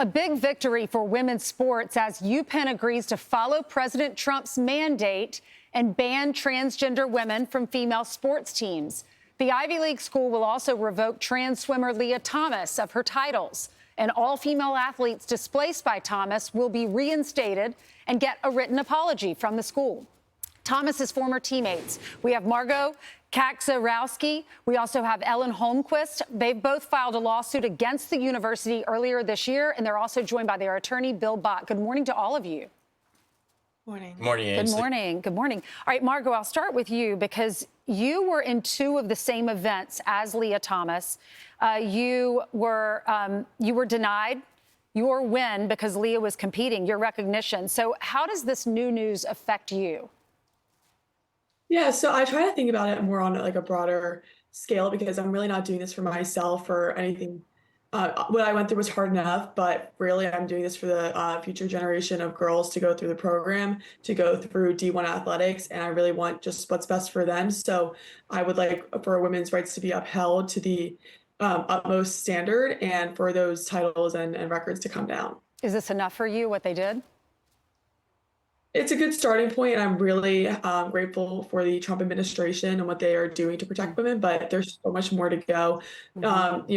A big victory for women's sports as UPenn agrees to follow President Trump's mandate and ban transgender women from female sports teams. The Ivy League school will also revoke trans swimmer Lia Thomas of her titles. And all female athletes displaced by Thomas will be reinstated and get a written apology from the school. Thomas's former teammates. We have Margot Caxa. We also have Ellen Holmquist. They've both filed a lawsuit against the university earlier this year, and they're also joined by their attorney, Bill Bott. Good morning to all of you. Morning. Good morning, Ainsley. Good morning. Good morning. All right, Margot, I'll start with you because you were in two of the same events as Lia Thomas. You were denied your win because Lia was competing, your recognition. So how does this new news affect you? Yeah, so I try to think about it more on like a broader scale because I'm really not doing this for myself or anything. What I went through was hard enough, but really I'm doing this for the future generation of girls to go through the program, to go through D1 athletics, and I really want just what's best for them. So I would like for women's rights to be upheld to the utmost standard and for those titles and records to come down. Is this enough for you, what they did? It's a good starting point, and I'm really grateful for the Trump administration and what they are doing to protect women, but there's so much more to go. They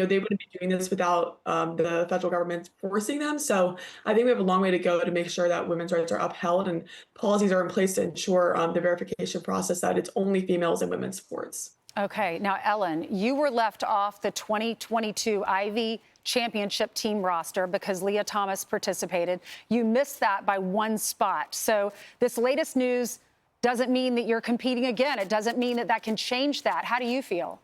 wouldn't be doing this without the federal government forcing them. So I think we have a long way to go to make sure that women's rights are upheld and policies are in place to ensure the verification process that it's only females in women's sports. Okay. Now, Ellen, you were left off the 2022 Ivy Championship team roster because Lia Thomas participated. You missed that by one spot. So this latest news doesn't mean that you're competing again. It doesn't mean that can change that. How do you feel?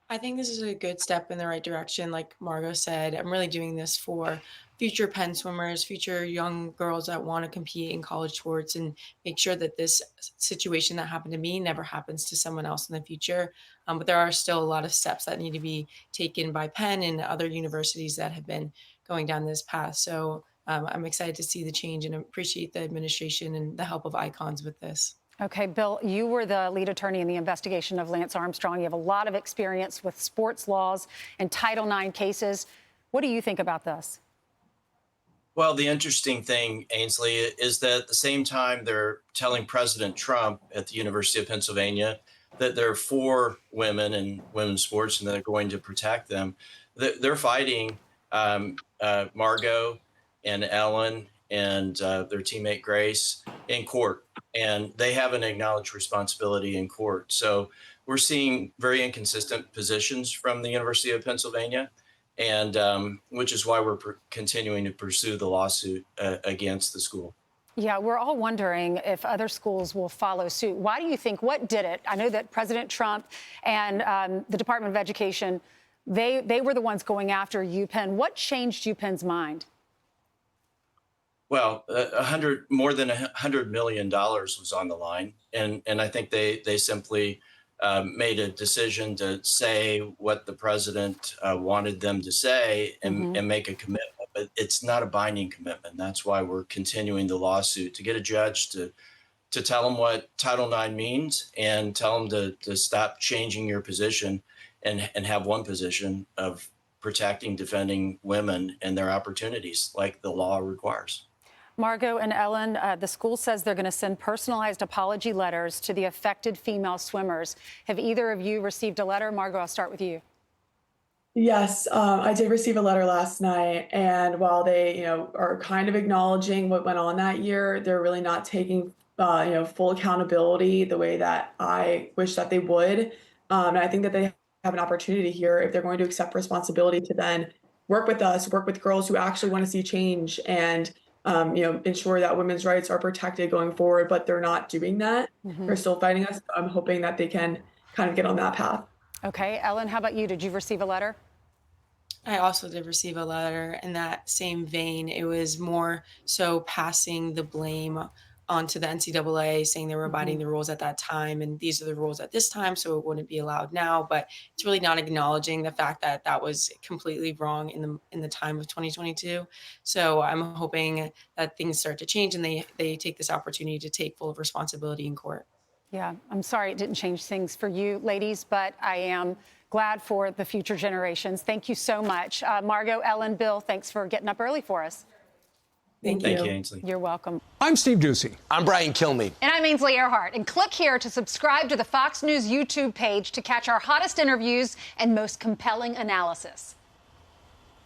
I think this is a good step in the right direction. Like Margot said, I'm really doing this for future Penn swimmers, future young girls that want to compete in college sports and make sure that this situation that happened to me never happens to someone else in the future. But there are still a lot of steps that need to be taken by Penn and other universities that have been going down this path. So I'm excited to see the change and appreciate the administration and the help of icons with this. Okay, Bill, you were the lead attorney in the investigation of Lance Armstrong. You have a lot of experience with sports laws and Title IX cases. What do you think about this? Well, the interesting thing, Ainsley, is that at the same time they're telling President Trump at the University of Pennsylvania that there are 4 women in women's sports and they're going to protect them. They're fighting Margot and Ellen and their teammate Grace in court, and they have an acknowledged responsibility in court. So we're seeing very inconsistent positions from the University of Pennsylvania, and which is why we're continuing to pursue the lawsuit against the school. Yeah, we're all wondering if other schools will follow suit. Why do you think, what did it? I know that President Trump and the Department of Education, they were the ones going after UPenn. What changed UPenn's mind? Well, more than $100 million was on the line, and I think they simply made a decision to say what the president wanted them to say and make a commitment. But it's not a binding commitment. That's why we're continuing the lawsuit, to get a judge to tell them what Title IX means and tell them to stop changing your position and have one position of protecting, defending women and their opportunities like the law requires. Margot and Ellen, the school says they're going to send personalized apology letters to the affected female swimmers. Have either of you received a letter? Margot, I'll start with you. Yes, I did receive a letter last night, and while they, are kind of acknowledging what went on that year, they're really not taking, full accountability the way that I wish that they would. And I think that they have an opportunity here if they're going to accept responsibility to then work with us, work with girls who actually want to see change and ensure that women's rights are protected going forward, but they're not doing that. They're still fighting us. I'm hoping that they can kind of get on that path. Okay, Ellen, how about you? Did you receive a letter? I also did receive a letter in that same vein. It was more so passing the blame onto the NCAA, saying they were abiding the rules at that time, and these are the rules at this time, so it wouldn't be allowed now. But it's really not acknowledging the fact that that was completely wrong in the time of 2022. So I'm hoping that things start to change and they take this opportunity to take full responsibility in court. Yeah, I'm sorry it didn't change things for you, ladies, but I am glad for the future generations. Thank you so much. Margot, Ellen, Bill, thanks for getting up early for us. Thank Thank you. you, Ainsley. You're welcome. I'm Steve Ducey. I'm Brian Kilmeade. And I'm Ainsley Earhart. And click here to subscribe to the Fox News YouTube page to catch our hottest interviews and most compelling analysis.